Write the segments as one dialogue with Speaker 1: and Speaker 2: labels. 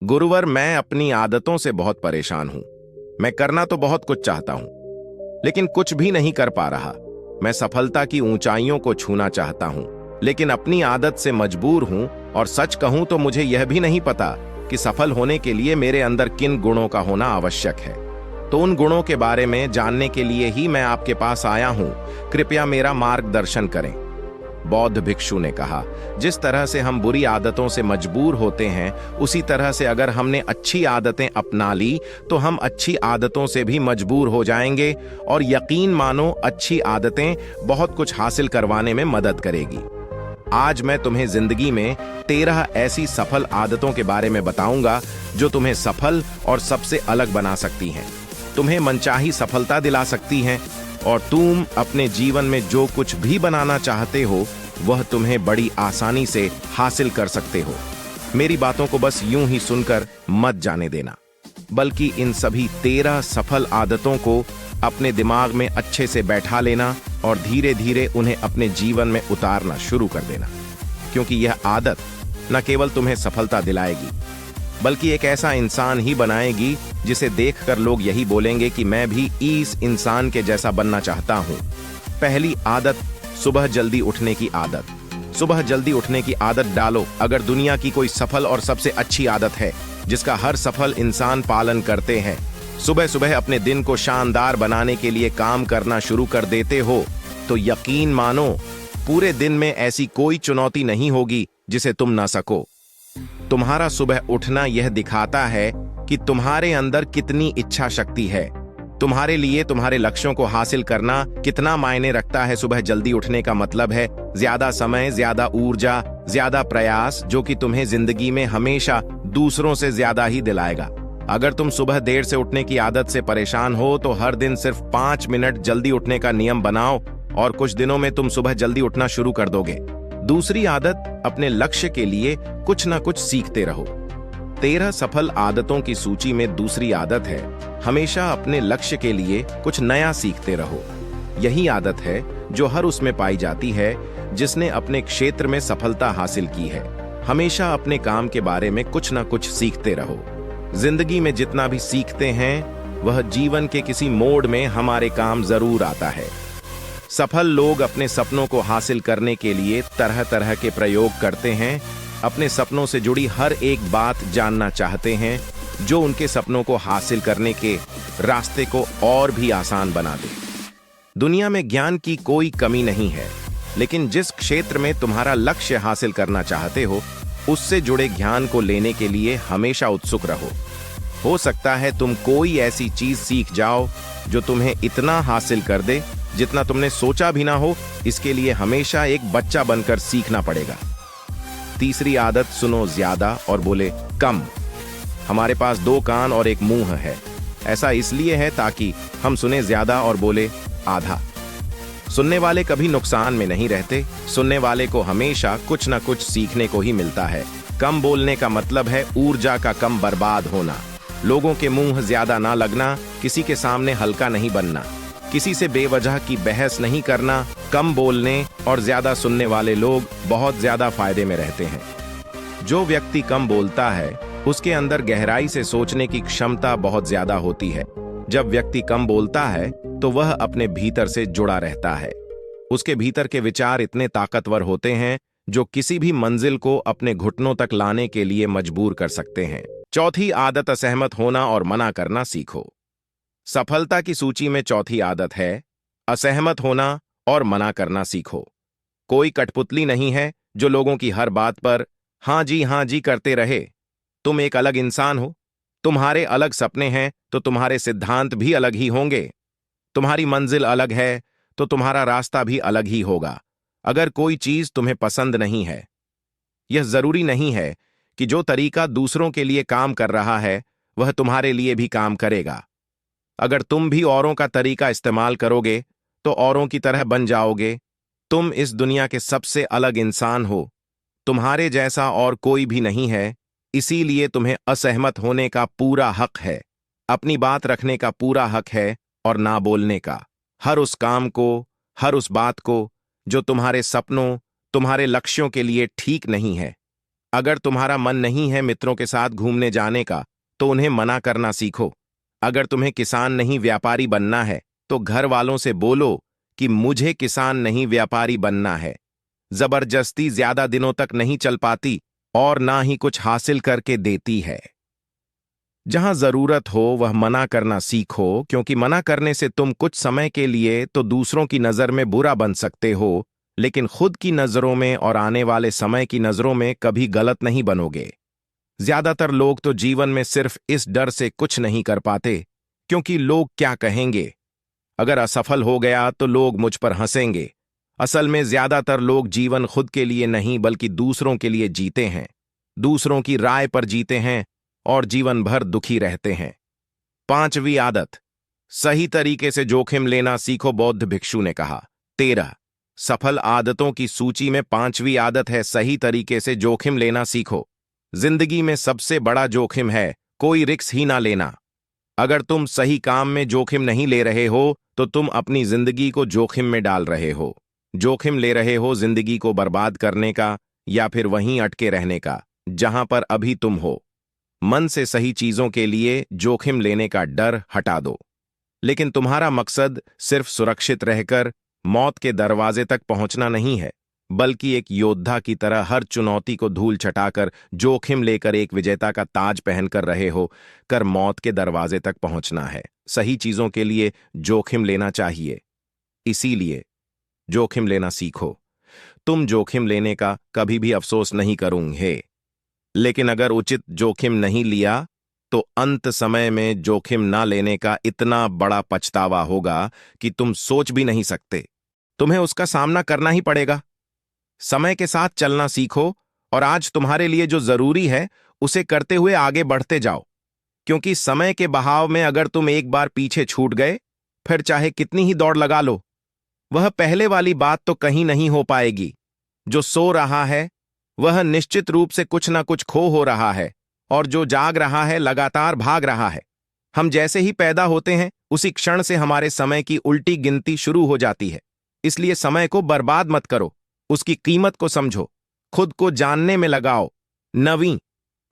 Speaker 1: गुरुवर, मैं अपनी आदतों से बहुत परेशान हूं। मैं करना तो बहुत कुछ चाहता हूं, लेकिन कुछ भी नहीं कर पा रहा। मैं सफलता की ऊंचाइयों को छूना चाहता हूं, लेकिन अपनी आदत से मजबूर हूं। और सच कहूं तो मुझे यह भी नहीं पता कि सफल होने के लिए मेरे अंदर किन गुणों का होना आवश्यक है। तो उन गुणों के बारे में जानने के लिए ही मैं आपके पास आया हूं। कृपया मेरा मार्गदर्शन करें। बौद्ध भिक्षु ने कहा, जिस तरह से हम बुरी आदतों से मजबूर होते हैं, उसी तरह से अगर हमने अच्छी आदतें अपना ली तो हम अच्छी आदतों से भी मजबूर हो जाएंगे। और यकीन मानो, अच्छी आदतें बहुत कुछ हासिल करवाने में मदद करेगी। आज मैं तुम्हें जिंदगी में 13 ऐसी सफल आदतों के बारे में बताऊंगा जो तुम्हें सफल और सबसे अलग बना सकती हैं, तुम्हें मनचाही सफलता दिला सकती हैं, और तुम अपने जीवन में जो कुछ भी बनाना चाहते हो वह तुम्हें बड़ी आसानी से हासिल कर सकते हो। मेरी बातों को बस यूं ही सुनकर मत जाने देना, बल्कि इन सभी 13 सफल आदतों को अपने दिमाग में अच्छे से बैठा लेना और धीरे धीरे उन्हें अपने जीवन में उतारना शुरू कर देना। क्योंकि यह आदत न केवल तुम्हें सफलता दिलाएगी, बल्कि एक ऐसा इंसान ही बनाएगी जिसे देखकर लोग यही बोलेंगे कि मैं भी इस इंसान के जैसा बनना चाहता हूं। पहली आदत, सुबह जल्दी उठने की आदत। सुबह जल्दी उठने की आदत डालो। अगर दुनिया की कोई सफल और सबसे अच्छी आदत है जिसका हर सफल इंसान पालन करते हैं, सुबह सुबह अपने दिन को शानदार बनाने के लिए काम करना शुरू कर देते हो, तो यकीन मानो पूरे दिन में ऐसी कोई चुनौती नहीं होगी जिसे तुम ना सको। तुम्हारा सुबह उठना यह दिखाता है कि तुम्हारे अंदर कितनी इच्छा शक्ति है। तुम्हारे लिए तुम्हारे लक्ष्यों को हासिल करना कितना मायने रखता है। सुबह जल्दी उठने का मतलब है ज्यादा समय, ज्यादा ऊर्जा, ज्यादा प्रयास, जो कि तुम्हें जिंदगी में हमेशा दूसरों से ज्यादा ही दिलाएगा। अगर तुम सुबह देर से उठने की आदत से परेशान हो तो हर दिन सिर्फ 5 मिनट जल्दी उठने का नियम बनाओ और कुछ दिनों में तुम सुबह जल्दी उठना शुरू कर दोगे। दूसरी आदत, अपने लक्ष्य के लिए कुछ ना कुछ सीखते रहो। 13 सफल आदतों की सूची में दूसरी आदत है, हमेशा अपने लक्ष्य के लिए कुछ नया सीखते रहो। यही आदत है जो हर उसमें पाई जाती है जिसने अपने क्षेत्र में सफलता हासिल की है। हमेशा अपने काम के बारे में कुछ ना कुछ सीखते रहो। जिंदगी में जितना भी सीखते हैं वह जीवन के किसी मोड़ में हमारे काम जरूर आता है। सफल लोग अपने सपनों को हासिल करने के लिए तरह तरह के प्रयोग करते हैं। अपने सपनों से जुड़ी हर एक बात जानना चाहते हैं जो उनके सपनों को हासिल करने के रास्ते को और भी आसान बना दे। दुनिया में ज्ञान की कोई कमी नहीं है, लेकिन जिस क्षेत्र में तुम्हारा लक्ष्य हासिल करना चाहते हो उससे जुड़े ज्ञान को लेने के लिए हमेशा उत्सुक रहो। हो सकता है तुम कोई ऐसी चीज सीख जाओ जो तुम्हें इतना हासिल कर दे जितना तुमने सोचा भी ना हो। इसके लिए हमेशा एक बच्चा बनकर सीखना पड़ेगा। तीसरी आदत, सुनो ज्यादा और बोले कम। हमारे पास 2 कान और 1 मुंह है। ऐसा इसलिए है ताकि हम सुने ज्यादा और बोले आधा। सुनने वाले कभी नुकसान में नहीं रहते। सुनने वाले को हमेशा कुछ ना कुछ सीखने को ही मिलता है। कम बोलने का मतलब है ऊर्जा का कम बर्बाद होना, लोगों के मुंह ज्यादा ना लगना, किसी के सामने हल्का नहीं बनना, किसी से बेवजह की बहस नहीं करना। कम बोलने और ज्यादा सुनने वाले लोग बहुत ज्यादा फायदे में रहते हैं। जो व्यक्ति कम बोलता है उसके अंदर गहराई से सोचने की क्षमता बहुत ज्यादा होती है। जब व्यक्ति कम बोलता है तो वह अपने भीतर से जुड़ा रहता है। उसके भीतर के विचार इतने ताकतवर होते हैं जो किसी भी मंजिल को अपने घुटनों तक लाने के लिए मजबूर कर सकते हैं। चौथी आदत, असहमत होना और मना करना सीखो। सफलता की सूची में चौथी आदत है, असहमत होना और मना करना सीखो। कोई कठपुतली नहीं है जो लोगों की हर बात पर हाँ जी करते रहे। तुम एक अलग इंसान हो। तुम्हारे अलग सपने हैं तो तुम्हारे सिद्धांत भी अलग ही होंगे। तुम्हारी मंजिल अलग है तो तुम्हारा रास्ता भी अलग ही होगा। अगर कोई चीज तुम्हें पसंद नहीं है, यह जरूरी नहीं है कि जो तरीका दूसरों के लिए काम कर रहा है वह तुम्हारे लिए भी काम करेगा। अगर तुम भी औरों का तरीका इस्तेमाल करोगे तो औरों की तरह बन जाओगे। तुम इस दुनिया के सबसे अलग इंसान हो। तुम्हारे जैसा और कोई भी नहीं है, इसीलिए तुम्हें असहमत होने का पूरा हक है, अपनी बात रखने का पूरा हक है और ना बोलने का। हर उस काम को, हर उस बात को जो तुम्हारे सपनों, तुम्हारे लक्ष्यों के लिए ठीक नहीं है, अगर तुम्हारा मन नहीं है मित्रों के साथ घूमने जाने का, तो उन्हें मना करना सीखो। अगर तुम्हें किसान नहीं व्यापारी बनना है, तो घर वालों से बोलो कि मुझे किसान नहीं व्यापारी बनना है। जबरदस्ती ज्यादा दिनों तक नहीं चल पाती और ना ही कुछ हासिल करके देती है। जहां जरूरत हो वह मना करना सीखो, क्योंकि मना करने से तुम कुछ समय के लिए तो दूसरों की नजर में बुरा बन सकते हो, लेकिन खुद की नजरों में और आने वाले समय की नजरों में कभी गलत नहीं बनोगे। ज्यादातर लोग तो जीवन में सिर्फ इस डर से कुछ नहीं कर पाते क्योंकि लोग क्या कहेंगे। अगर असफल हो गया तो लोग मुझ पर हंसेंगे। असल में ज्यादातर लोग जीवन खुद के लिए नहीं बल्कि दूसरों के लिए जीते हैं, दूसरों की राय पर जीते हैं और जीवन भर दुखी रहते हैं। पांचवी आदत, सही तरीके से जोखिम लेना सीखो, बौद्ध भिक्षु ने कहा। 13 सफल आदतों की सूची में पांचवी आदत है, सही तरीके से जोखिम लेना सीखो। जिंदगी में सबसे बड़ा जोखिम है कोई रिस्क ही ना लेना। अगर तुम सही काम में जोखिम नहीं ले रहे हो तो तुम अपनी जिंदगी को जोखिम में डाल रहे हो। जोखिम ले रहे हो जिंदगी को बर्बाद करने का या फिर वहीं अटके रहने का जहां पर अभी तुम हो। मन से सही चीजों के लिए जोखिम लेने का डर हटा दो। लेकिन तुम्हारा मकसद सिर्फ सुरक्षित रहकर मौत के दरवाजे तक पहुंचना नहीं है, बल्कि एक योद्धा की तरह हर चुनौती को धूल चटाकर जोखिम लेकर एक विजेता का ताज पहनकर रहे हो कर मौत के दरवाजे तक पहुंचना है। सही चीजों के लिए जोखिम लेना चाहिए, इसीलिए जोखिम लेना सीखो। तुम जोखिम लेने का कभी भी अफसोस नहीं करूंगे, लेकिन अगर उचित जोखिम नहीं लिया तो अंत समय में जोखिम ना लेने का इतना बड़ा पछतावा होगा कि तुम सोच भी नहीं सकते। तुम्हें उसका सामना करना ही पड़ेगा। समय के साथ चलना सीखो और आज तुम्हारे लिए जो जरूरी है उसे करते हुए आगे बढ़ते जाओ, क्योंकि समय के बहाव में अगर तुम एक बार पीछे छूट गए, फिर चाहे कितनी ही दौड़ लगा लो, वह पहले वाली बात तो कहीं नहीं हो पाएगी। जो सो रहा है वह निश्चित रूप से कुछ ना कुछ खो हो रहा है, और जो जाग रहा है लगातार भाग रहा है। हम जैसे ही पैदा होते हैं उसी क्षण से हमारे समय की उल्टी गिनती शुरू हो जाती है। इसलिए समय को बर्बाद मत करो, उसकी कीमत को समझो, खुद को जानने में लगाओ। नवीं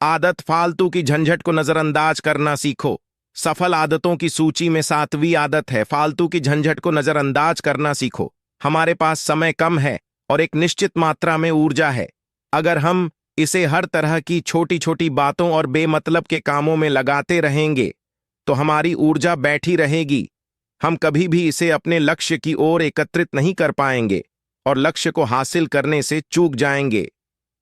Speaker 1: आदत, फालतू की झंझट को नजरअंदाज करना सीखो। सफल आदतों की सूची में 7वीं आदत है, फालतू की झंझट को नजरअंदाज करना सीखो। हमारे पास समय कम है और एक निश्चित मात्रा में ऊर्जा है। अगर हम इसे हर तरह की छोटी छोटी बातों और बेमतलब के कामों में लगाते रहेंगे तो हमारी ऊर्जा बैठी रहेगी। हम कभी भी इसे अपने लक्ष्य की ओर एकत्रित नहीं कर पाएंगे और लक्ष्य को हासिल करने से चूक जाएंगे।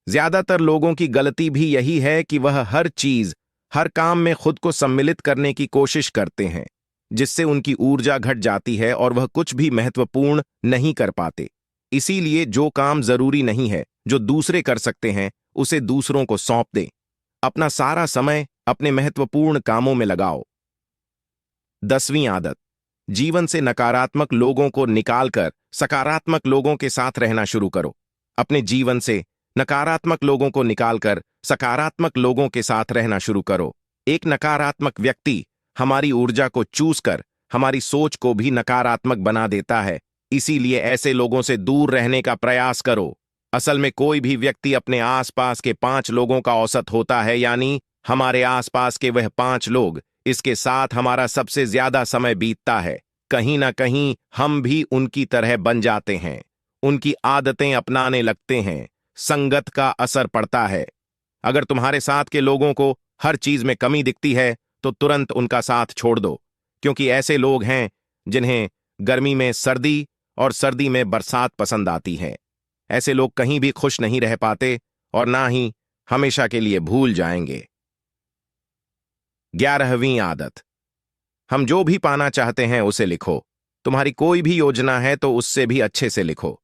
Speaker 1: ज्यादातर लोगों की गलती भी यही है कि वह हर चीज, हर काम में खुद को सम्मिलित करने की कोशिश करते हैं, जिससे उनकी ऊर्जा घट जाती है और वह कुछ भी महत्वपूर्ण नहीं कर पाते। इसीलिए जो काम जरूरी नहीं है, जो दूसरे कर सकते हैं, उसे दूसरों को सौंप दें। अपना सारा समय अपने महत्वपूर्ण कामों में लगाओ। 10वीं आदत, जीवन से नकारात्मक लोगों को निकालकर सकारात्मक लोगों के साथ रहना शुरू करो। अपने जीवन से नकारात्मक लोगों को निकालकर सकारात्मक लोगों के साथ रहना शुरू करो। एक नकारात्मक व्यक्ति हमारी ऊर्जा को चूस कर हमारी सोच को भी नकारात्मक बना देता है, इसीलिए ऐसे लोगों से दूर रहने का प्रयास करो। असल में कोई भी व्यक्ति अपने आसपास के 5 लोगों का औसत होता है, यानी हमारे आसपास के वह 5 लोग, इसके साथ हमारा सबसे ज्यादा समय बीतता है। कहीं ना कहीं हम भी उनकी तरह बन जाते हैं, उनकी आदतें अपनाने लगते हैं, संगत का असर पड़ता है। अगर तुम्हारे साथ के लोगों को हर चीज में कमी दिखती है तो तुरंत उनका साथ छोड़ दो, क्योंकि ऐसे लोग हैं जिन्हें गर्मी में सर्दी और सर्दी में बरसात पसंद आती है। ऐसे लोग कहीं भी खुश नहीं रह पाते और ना ही हमेशा के लिए भूल जाएंगे। 11वीं आदत, हम जो भी पाना चाहते हैं उसे लिखो। तुम्हारी कोई भी योजना है तो उससे भी अच्छे से लिखो।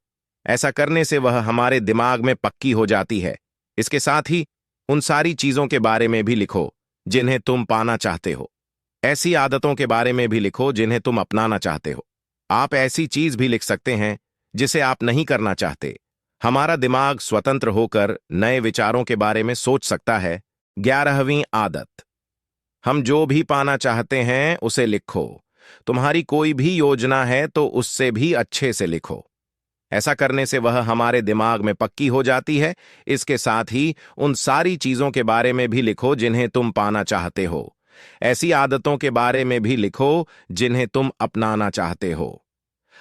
Speaker 1: ऐसा करने से वह हमारे दिमाग में पक्की हो जाती है। इसके साथ ही उन सारी चीजों के बारे में भी लिखो जिन्हें तुम पाना चाहते हो। ऐसी आदतों के बारे में भी लिखो जिन्हें तुम अपनाना चाहते हो। आप ऐसी चीज भी लिख सकते हैं जिसे आप नहीं करना चाहते। हमारा दिमाग स्वतंत्र होकर नए विचारों के बारे में सोच सकता है। 11वीं आदत, हम जो भी पाना चाहते हैं उसे लिखो। तुम्हारी कोई भी योजना है तो उससे भी अच्छे से लिखो। ऐसा करने से वह हमारे दिमाग में पक्की हो जाती है। इसके साथ ही उन सारी चीजों के बारे में भी लिखो जिन्हें तुम पाना चाहते हो। ऐसी आदतों के बारे में भी लिखो जिन्हें तुम अपनाना चाहते हो।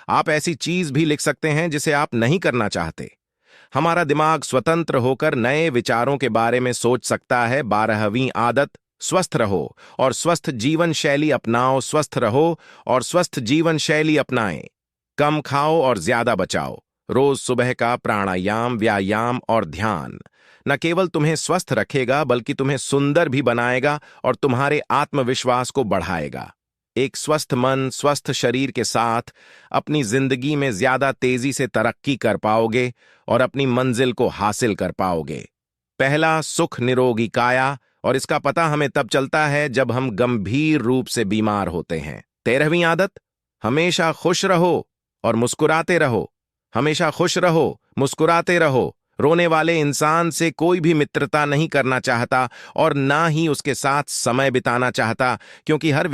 Speaker 1: आप ऐसी चीज भी लिख सकते हैं जिसे आप नहीं करना चाहते। हमारा दिमाग स्वतंत्र होकर नए विचारों के बारे में सोच सकता है। 12वीं आदत, स्वस्थ रहो और स्वस्थ जीवन शैली अपनाओ। स्वस्थ रहो और स्वस्थ जीवन शैली अपनाएं। कम खाओ और ज्यादा बचाओ। रोज सुबह का प्राणायाम, व्यायाम और ध्यान न केवल तुम्हें स्वस्थ रखेगा बल्कि तुम्हें सुंदर भी बनाएगा और तुम्हारे आत्मविश्वास को बढ़ाएगा। एक स्वस्थ मन, स्वस्थ शरीर के साथ अपनी जिंदगी में ज्यादा तेजी से तरक्की कर पाओगे और अपनी मंजिल को हासिल कर पाओगे। पहला, सुख निरोगी काया, और इसका पता हमें तब चलता है जब हम गंभीर रूप से बीमार होते हैं। 13वीं आदत, हमेशा खुश रहो और मुस्कुराते रहो। हमेशा खुश रहो, मुस्कुराते रहो। रोने वाले इंसान से कोई भी मित्रता नहीं करना चाहता और ना ही उसके साथ समय बिताना चाहता, क्योंकि हर